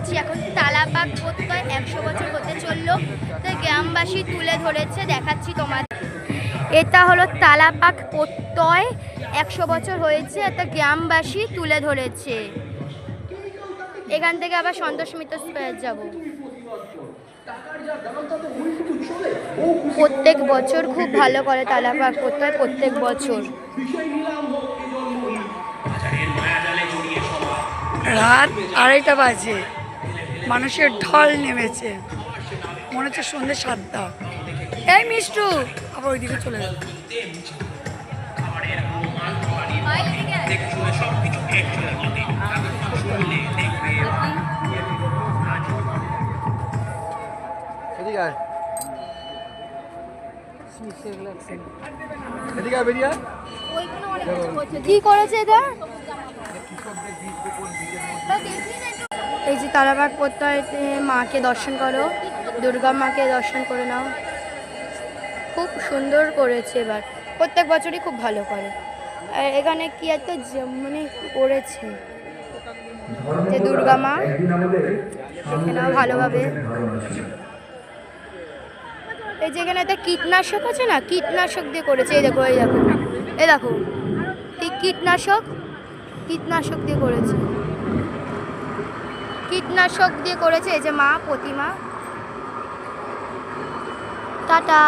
আছি এখন তালাপাক প্রত্যয় 100 বছর হতে চললো, তো গ্রামবাসী তুলে ধরেছে, দেখাচ্ছি তোমাদের। এটা হলো তালাপাক প্রত্যয় 100 বছর হয়েছে, এটা গ্রামবাসী তুলে ধরেছে। এখান থেকে আবার সন্তোষ মিত্র স্কয়ার যাব। প্রত্যেক বছর খুব ভালো করে তালাপাক প্রত্যয়, প্রত্যেক বছর। রাত 2:30 বাজে, মানুষের ঢল নেমেছে, মনে হচ্ছে সন্ধ্যে 7টা। এই মিষ্টু আবার ওইদিকে চলে গেল। কি করেছে এটা? এই যে তালাপাক প্রত্যয় মাকে দর্শন করো, দুর্গা মাকে দর্শন করে নাও। খুব সুন্দর করেছে এবার, প্রত্যেক বছরই খুব ভালো করে। আর এখানে কি একটা মানে করেছে যে দুর্গা মা, দেখে নাও ভালোভাবে। এই যে এখানে একটা কীটনাশক আছে না, কীটনাশক দিয়ে করেছে। এই দেখো, এই দেখো, এই দেখো, এই কীটনাশক দিয়ে করেছে, কীটনাশক দিয়ে করেছে। এই যে মা প্রতিমা। টাটা।